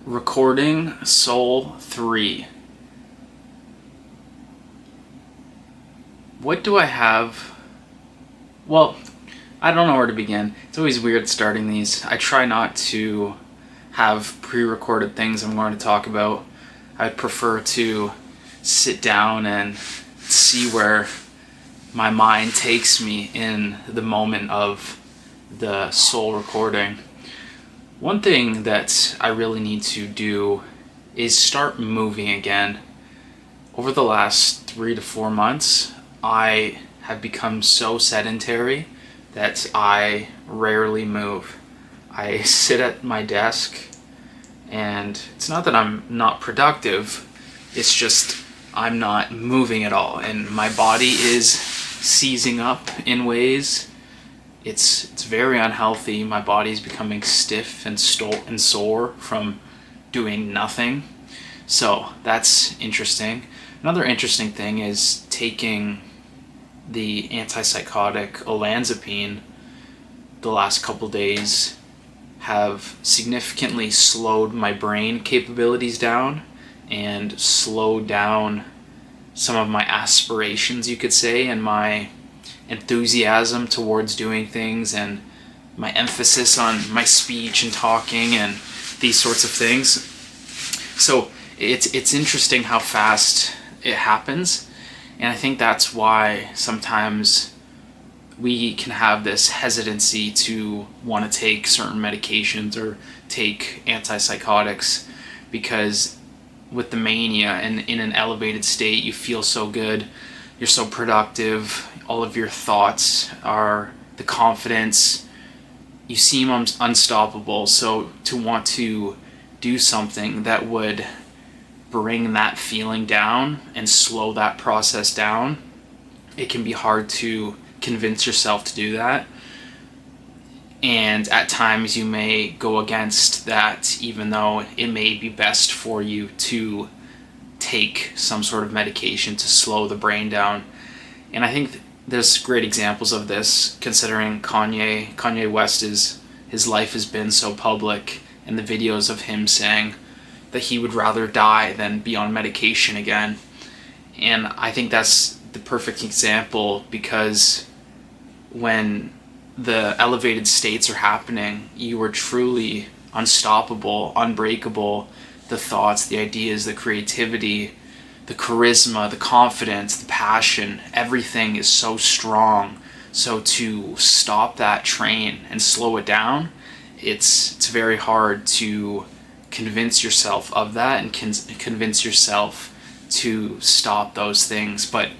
Recording Soul 3. What do I have? Well, I don't know where to begin. It's always weird starting these. I try not to have pre-recorded things I'm going to talk about. I prefer to sit down and see where my mind takes me in the moment of the soul recording. One thing that I really need to do is start moving again. Over the last 3 to 4 months, I have become so sedentary that I rarely move. I sit at my desk, and it's not that I'm not productive, it's just I'm not moving at all, and my body is seizing up in ways. It's very unhealthy. My body's becoming stiff and sore from doing nothing. So that's interesting. Another interesting thing is taking the antipsychotic olanzapine the last couple days have significantly slowed my brain capabilities down and slowed down some of my aspirations, you could say, and my enthusiasm towards doing things and my emphasis on my speech and talking and these sorts of things. So it's interesting how fast it happens, and I think that's why sometimes we can have this hesitancy to want to take certain medications or take antipsychotics, because with the mania and in an elevated state, you feel so good, you're so productive, all of your thoughts are the confidence, you seem unstoppable. So to want to do something that would bring that feeling down and slow that process down, it can be hard to convince yourself to do that. And at times you may go against that, even though it may be best for you to take some sort of medication to slow the brain down. And I think there's great examples of this, considering Kanye West his life has been so public, and the videos of him saying that he would rather die than be on medication again. And I think that's the perfect example, because when the elevated states are happening, you are truly unstoppable, unbreakable. The thoughts, the ideas, the creativity, the charisma, the confidence, the passion, everything is so strong. So to stop that train and slow it down, it's very hard to convince yourself of that and convince yourself to stop those things. But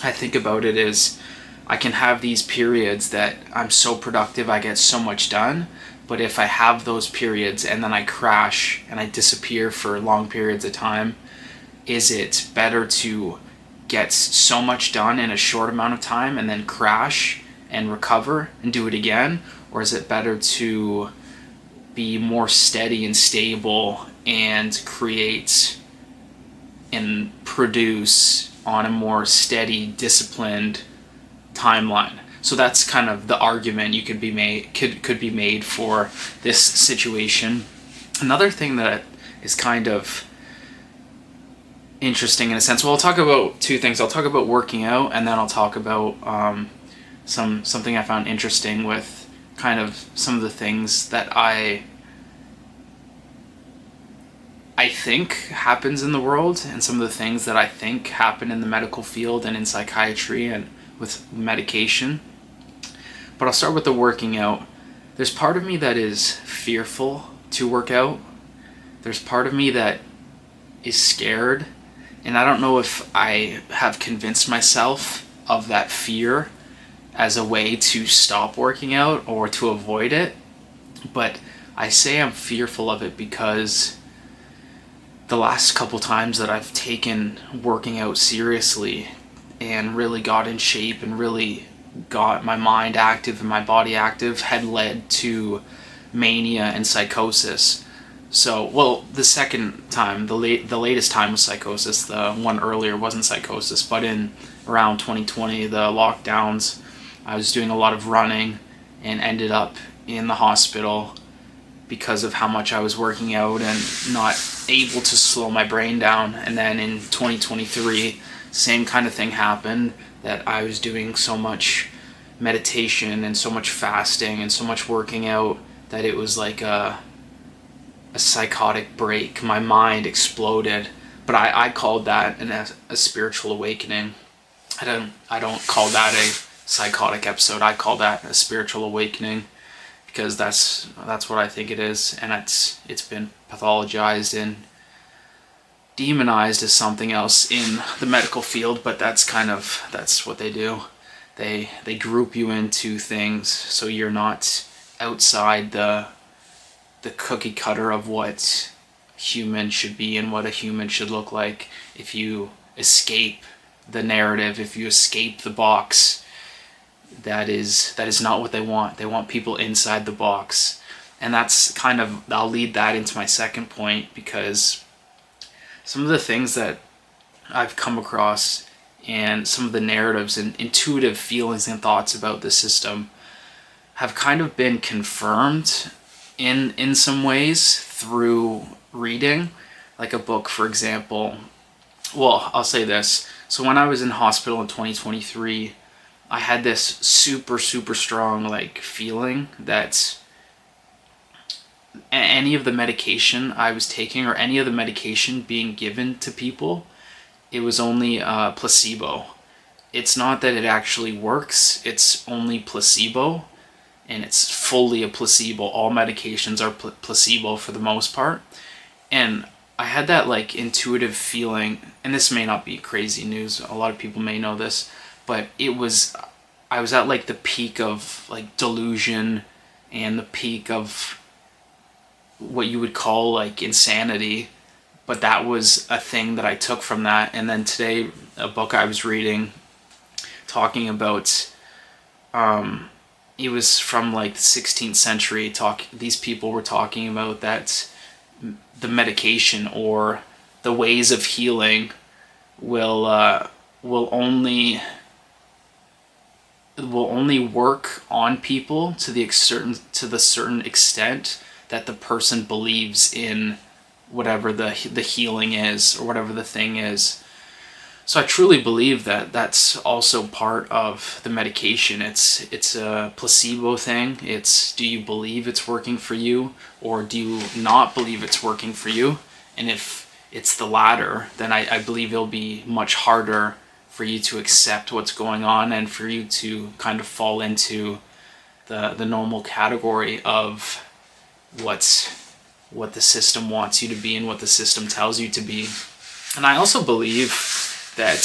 I think about it as I can have these periods that I'm so productive, I get so much done, but if I have those periods and then I crash and I disappear for long periods of time, is it better to get so much done in a short amount of time and then crash and recover and do it again? Or is it better to be more steady and stable and create and produce on a more steady, disciplined timeline? So that's kind of the argument you could be made for this situation. Another thing that is kind of interesting in a sense, well, I'll talk about two things. I'll talk about working out, and then I'll talk about something I found interesting with kind of some of the things that I think happens in the world, and some of the things that I think happen in the medical field and in psychiatry and with medication. But I'll start with the working out. There's part of me that is fearful to work out. There's part of me that is scared, and I don't know if I have convinced myself of that fear as a way to stop working out or to avoid it. But I say I'm fearful of it because the last couple times that I've taken working out seriously and really got in shape and really got my mind active and my body active had led to mania and psychosis. So, well, the second time, the latest time was psychosis. The one earlier wasn't psychosis, but in around 2020, the lockdowns, I was doing a lot of running and ended up in the hospital because of how much I was working out and not able to slow my brain down. And then in 2023, same kind of thing happened, that I was doing so much meditation and so much fasting and so much working out that it was like a psychotic break. My mind exploded. But I called that a spiritual awakening. I don't call that a psychotic episode. I call that a spiritual awakening, because that's what I think it is, and it's been pathologized and demonized as something else in the medical field. But that's what they do. They group you into things so you're not outside the cookie cutter of what human should be and what a human should look like. If you escape the narrative, if you escape the box, that is not what they want. They want people inside the box. And that's I'll lead that into my second point, because some of the things that I've come across and some of the narratives and intuitive feelings and thoughts about the system have kind of been confirmed in some ways through reading, like a book, for example. Well, I'll say this. So when I was in hospital in 2023, I had this super, super strong like feeling that any of the medication I was taking, or any of the medication being given to people, it was only a placebo. It's not that it actually works, it's only placebo, and it's fully a placebo. All medications are placebo for the most part. And I had that like intuitive feeling, and this may not be crazy news, a lot of people may know this, but I was at like the peak of like delusion and the peak of what you would call like insanity. But that was a thing that I took from that. And then today, a book I was reading talking about, it was from like the 16th century. These people were talking about that the medication or the ways of healing will only work on people to the certain extent that the person believes in whatever the healing is, or whatever the thing is. So I truly believe that that's also part of the medication. It's a placebo thing. It's, do you believe it's working for you, or do you not believe it's working for you? And if it's the latter, then I believe it'll be much harder for you to accept what's going on, and for you to kind of fall into the normal category of what the system wants you to be and what the system tells you to be. And I also believe that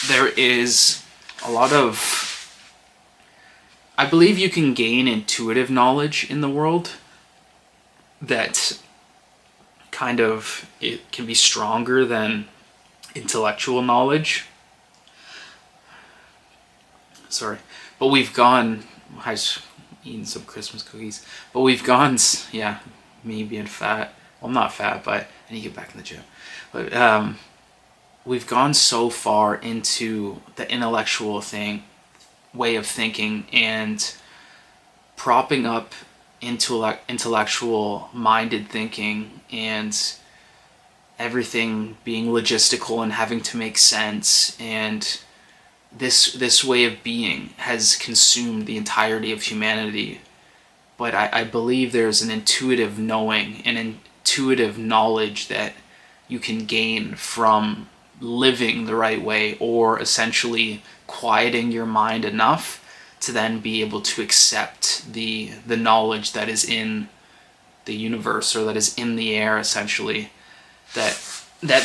there is a lot of... I believe you can gain intuitive knowledge in the world that kind of, it can be stronger than intellectual knowledge. Sorry. But we've gone... I was eating some Christmas cookies. But we've gone... Yeah, me being fat. Well, I'm not fat, but I need to get back in the gym. But we've gone so far into the intellectual way of thinking, and propping up intellectual minded thinking, and everything being logistical and having to make sense, and this way of being has consumed the entirety of humanity. But I believe there's an intuitive knowing, an intuitive knowledge that you can gain from living the right way, or essentially quieting your mind enough to then be able to accept the knowledge that is in the universe, or that is in the air, essentially. That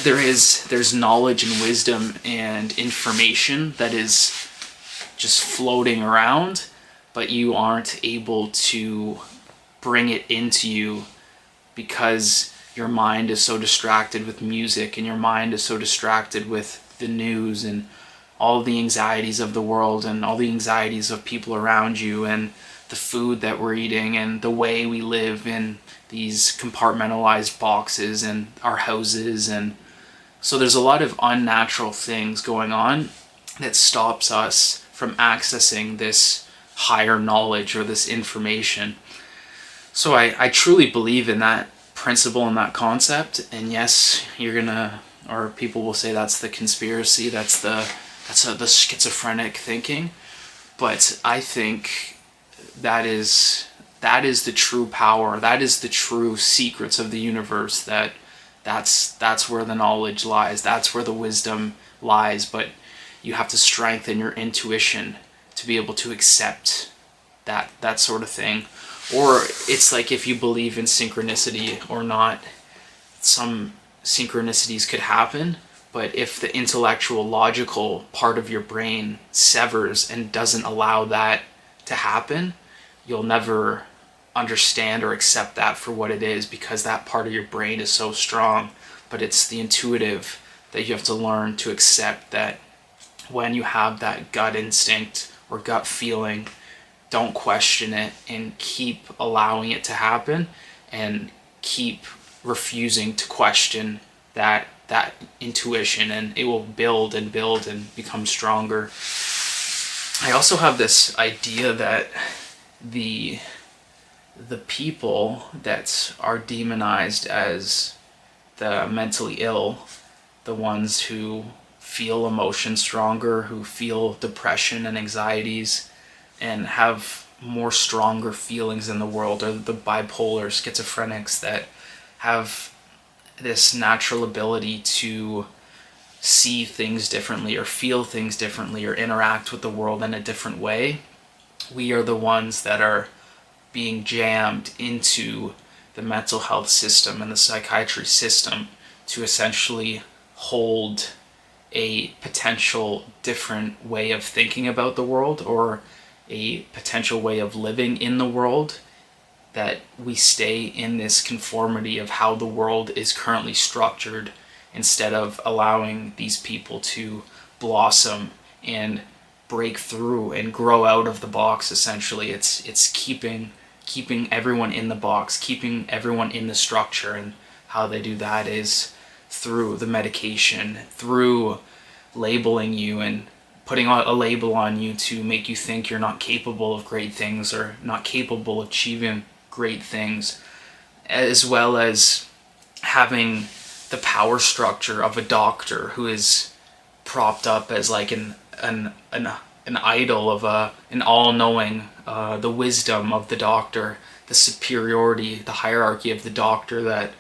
there's knowledge and wisdom and information that is just floating around, but you aren't able to bring it into you because your mind is so distracted with music, and your mind is so distracted with the news and all the anxieties of the world, and all the anxieties of people around you, and the food that we're eating, and the way we live in these compartmentalized boxes and our houses. And so there's a lot of unnatural things going on that stops us from accessing this higher knowledge or this information. So I truly believe in that principle and that concept. And yes, you're gonna, or people will say that's the conspiracy, the schizophrenic thinking. But I think that is the true power. That is the true secrets of the universe. That's where the knowledge lies. That's where the wisdom lies. But you have to strengthen your intuition to be able to accept that sort of thing. Or it's like if you believe in synchronicity or not, some synchronicities could happen, but if the intellectual logical part of your brain severs and doesn't allow that to happen, you'll never understand or accept that for what it is, because that part of your brain is so strong. But it's the intuitive that you have to learn to accept, that when you have that gut instinct or gut feeling, don't question it and keep allowing it to happen, and keep refusing to question that intuition, and it will build and build and become stronger. I also have this idea that the people that are demonized as the mentally ill, the ones who feel emotion stronger, who feel depression and anxieties, and have more stronger feelings in the world, are the bipolar schizophrenics that have this natural ability to see things differently or feel things differently or interact with the world in a different way. We are the ones that are being jammed into the mental health system and the psychiatry system to essentially hold a potential different way of thinking about the world, or a potential way of living in the world, that we stay in this conformity of how the world is currently structured, instead of allowing these people to blossom and break through and grow out of the box. Essentially, it's keeping everyone in the box, keeping everyone in the structure. And how they do that is through the medication, through labeling you and putting a label on you to make you think you're not capable of great things, or not capable of achieving great things, as well as having the power structure of a doctor who is propped up as like an idol of an all-knowing, the wisdom of the doctor, the superiority, the hierarchy of the doctor that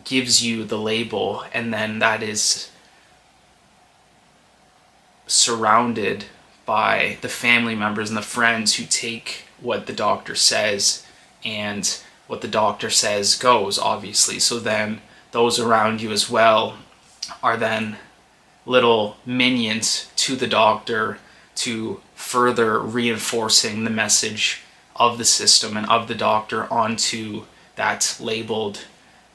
gives you the label, and then that is surrounded by the family members and the friends who take what the doctor says, and what the doctor says goes, obviously. So then those around you as well are then little minions to the doctor, to further reinforcing the message of the system and of the doctor onto that labeled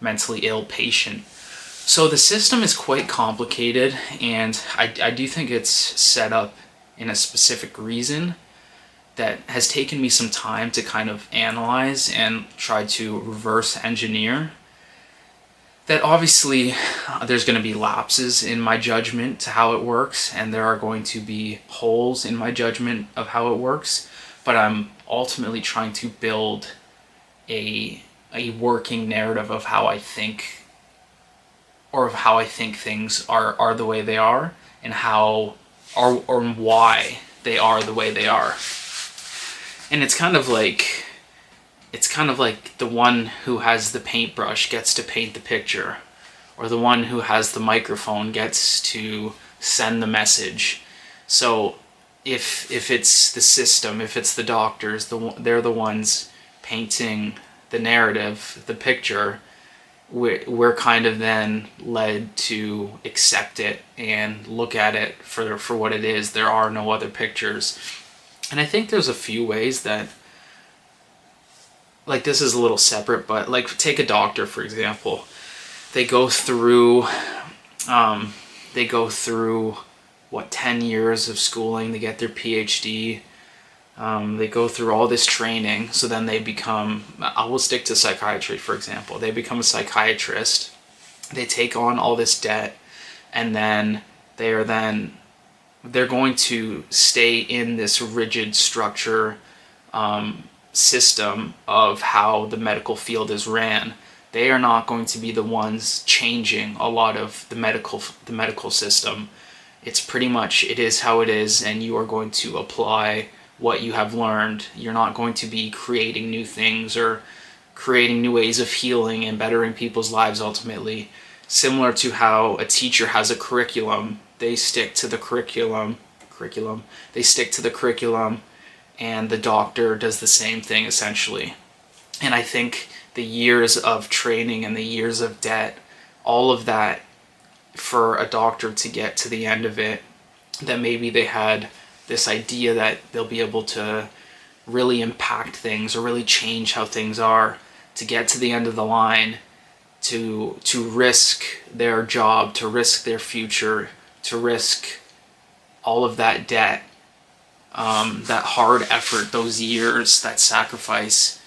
mentally ill patient. So the system is quite complicated, and I do think it's set up in a specific reason that has taken me some time to kind of analyze and try to reverse engineer. That obviously there's going to be lapses in my judgment to how it works, and there are going to be holes in my judgment of how it works, but I'm ultimately trying to build a working narrative of how I think, or of how I think things are the way they are, and how, or why they are the way they are. And it's kind of like the one who has the paintbrush gets to paint the picture, or the one who has the microphone gets to send the message. So if it's the system, if it's the doctors, they're the ones painting the narrative, the picture, we're kind of then led to accept it and look at it for what it is. There are no other pictures. And I think there's a few ways that, like, this is a little separate, but like, take a doctor, for example. They go through what, 10 years of schooling, they get their PhD, they go through all this training, so then they become, I will stick to psychiatry, for example. They become a psychiatrist, they take on all this debt, and then they're going to stay in this rigid structure, system of how the medical field is ran. They are not going to be the ones changing a lot of the medical system. It's pretty much, it is how it is, and you are going to apply what you have learned. You're not going to be creating new things or creating new ways of healing and bettering people's lives ultimately. Similar to how a teacher has a curriculum, they stick to the curriculum. They stick to the curriculum, and the doctor does the same thing essentially. And I think the years of training and the years of debt, all of that, for a doctor to get to the end of it, that maybe they had this idea that they'll be able to really impact things or really change how things are, to get to the end of the line, to risk their job, to risk their future, to risk all of that debt, that hard effort, those years, that sacrifice,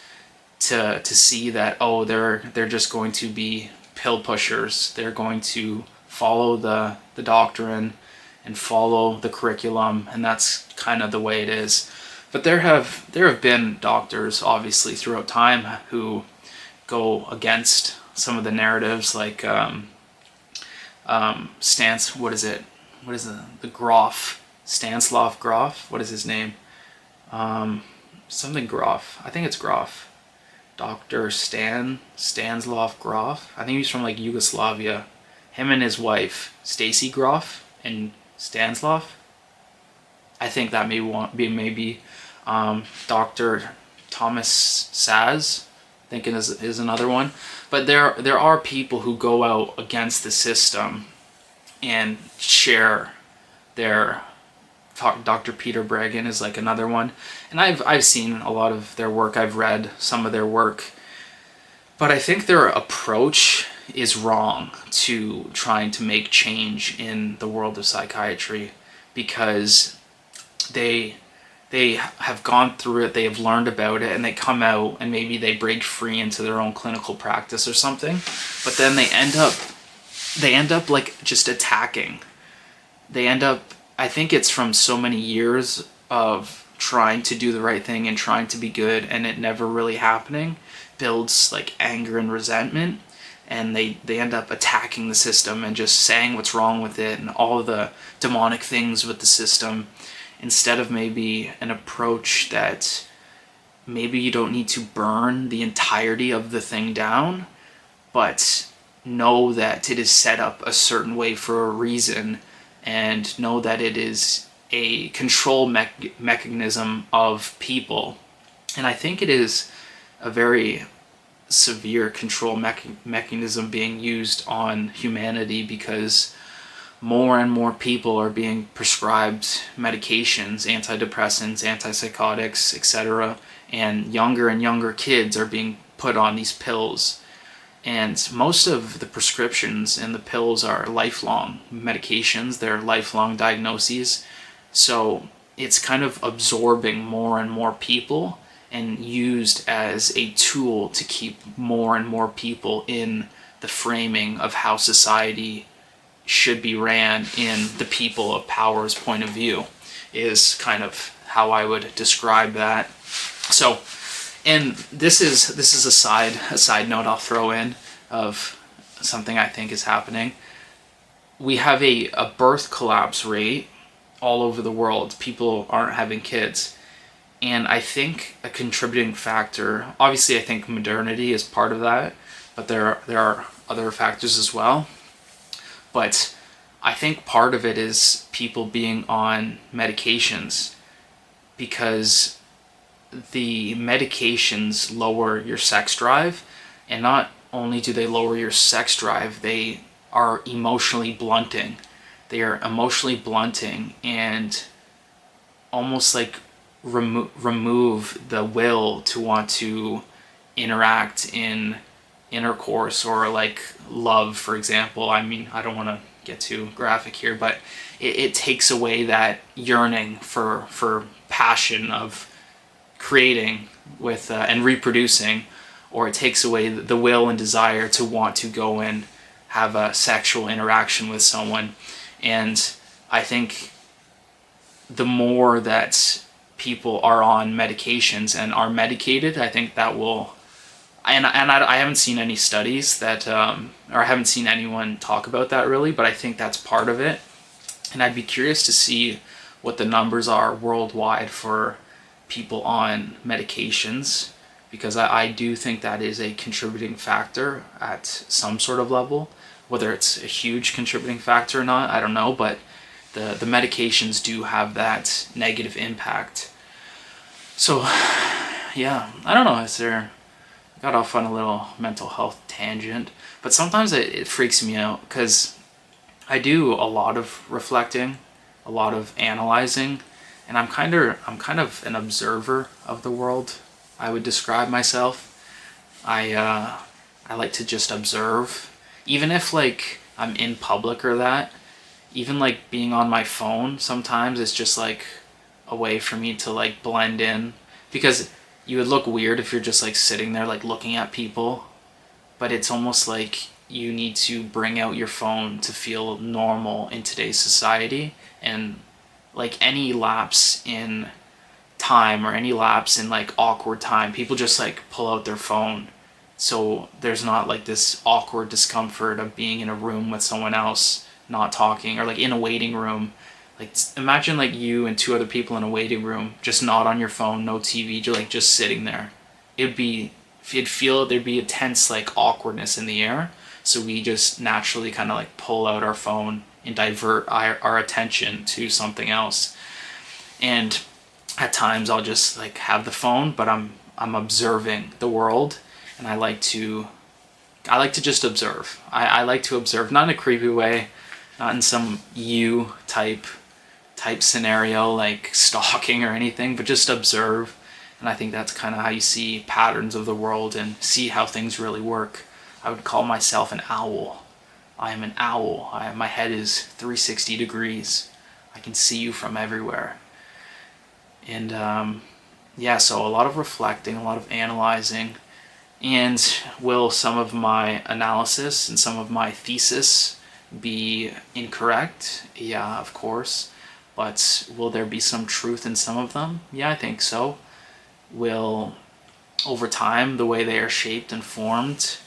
to see that, oh, they're just going to be pill pushers. They're going to follow the doctrine and follow the curriculum, and that's kind of the way it is. But there have been doctors, obviously, throughout time who go against some of the narratives, like the Grof, Stanislav Grof, what is his name? Something Grof. I think it's Grof. Dr. Stanislav Grof. I think he's from like Yugoslavia. Him and his wife, Stacy Grof and Stanislav. I think that may be maybe Dr. Thomas Saz, thinking is another one. But there are people who go out against the system and share their. Dr. Peter Breggin is like another one, and I've seen a lot of their work. I've read some of their work, but I think their approach is wrong to trying to make change in the world of psychiatry, because they have gone through it, they have learned about it, and they come out and maybe they break free into their own clinical practice or something, but then they end up like just attacking. I think it's from so many years of trying to do the right thing and trying to be good and it never really happening, builds like anger and resentment, and they end up attacking the system and just saying what's wrong with it and all of the demonic things with the system, instead of maybe an approach that maybe you don't need to burn the entirety of the thing down, but know that it is set up a certain way for a reason, and know that it is a control mechanism of people. And I think it is a very severe control mechanism being used on humanity, because more and more people are being prescribed medications, antidepressants, antipsychotics, etc. And younger kids are being put on these pills. And most of the prescriptions and the pills are lifelong medications, they're lifelong diagnoses. So it's kind of absorbing more and more people and used as a tool to keep more and more people in the framing of how society should be ran in the people of power's point of view, is kind of how I would describe that. So, and this is a side note I'll throw in of something I think is happening. We have a birth collapse rate all over the world. People aren't having kids. And I think a contributing factor, obviously I think modernity is part of that, but there are other factors as well. But I think part of it is people being on medications, because the medications lower your sex drive, and not only do they lower your sex drive, they are emotionally blunting. They are emotionally blunting and almost like remove the will to want to interact in intercourse or like love, for example. I mean, I don't want to get too graphic here, but it takes away that yearning for passion of creating with and reproducing, or it takes away the will and desire to want to go and have a sexual interaction with someone. And I think the more that people are on medications and are medicated, I think that will, and I haven't seen any studies that, or I haven't seen anyone talk about that really, but I think that's part of it. And I'd be curious to see what the numbers are worldwide for people on medications, because I do think that is a contributing factor at some sort of level. Whether it's a huge contributing factor or not, I don't know, but the medications do have that negative impact. So, yeah, I don't know, got off on a little mental health tangent, but sometimes it freaks me out because I do a lot of reflecting, a lot of analyzing, and I'm kind of an observer of the world. I would describe myself. I like to just observe, even if like I'm in public or that. Even like being on my phone sometimes is just like a way for me to like blend in, because you would look weird if you're just like sitting there like looking at people, but it's almost like you need to bring out your phone to feel normal in today's society. And like any lapse in time or any lapse in like awkward time, people just like pull out their phone, so there's not like this awkward discomfort of being in a room with someone else not talking, or like in a waiting room. Like imagine like you and two other people in a waiting room, just not on your phone, no TV, just sitting there. You'd feel there'd be a tense like awkwardness in the air. So we just naturally kind of like pull out our phone and divert our attention to something else. And at times I'll just like have the phone, but I'm observing the world, and I like to just observe. I like to observe, not in a creepy way, not in some you type scenario like stalking or anything, but just observe. And I think that's kind of how you see patterns of the world and see how things really work. I would call myself an owl. I am an owl. My head is 360 degrees. I can see you from everywhere. And yeah, so a lot of reflecting, a lot of analyzing. And will some of my analysis and some of my thesis be incorrect? Yeah, of course. But will there be some truth in some of them? Yeah, I think so. Will, over time, the way they are shaped and formed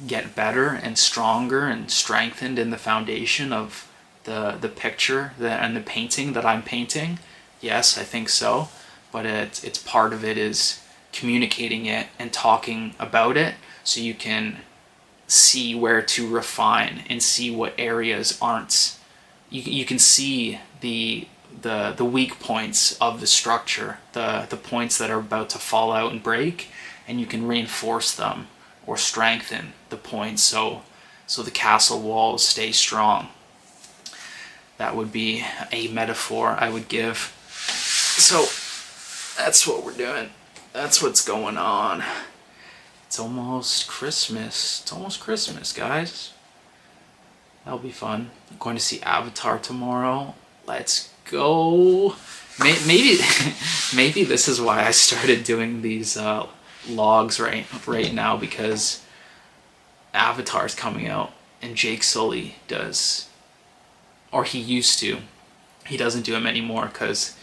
get better and stronger and strengthened in the foundation of the picture and the painting that I'm painting? Yes, I think so. But it's part of it is communicating it and talking about it, so you can see where to refine and see what areas aren't. You can see the weak points of the structure, the points that are about to fall out and break, and you can reinforce them or strengthen the points so the castle walls stay strong. That would be a metaphor I would give. So that's what we're doing. That's what's going on. It's almost Christmas. It's almost Christmas, guys. That'll be fun. I'm going to see Avatar tomorrow. Let's go. Maybe maybe this is why I started doing these logs right now, because Avatar's coming out and Jake Sully does, or he used to. He doesn't do them anymore because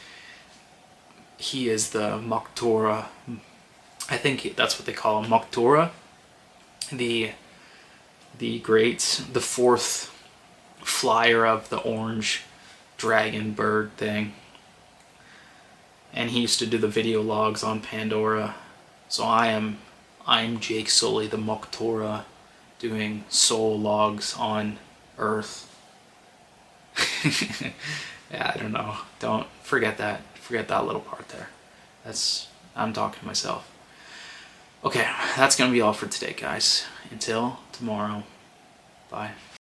he is the Mok'Tora. I think that's what they call him, Mok'Tora. The fourth flyer of the orange dragon bird thing. And he used to do the video logs on Pandora. So I'm Jake Sully, the Mok'Tora, doing soul logs on Earth. Yeah, I don't know. Don't forget that. Forget that little part there. I'm talking to myself. Okay, that's gonna be all for today, guys. Until tomorrow. Bye.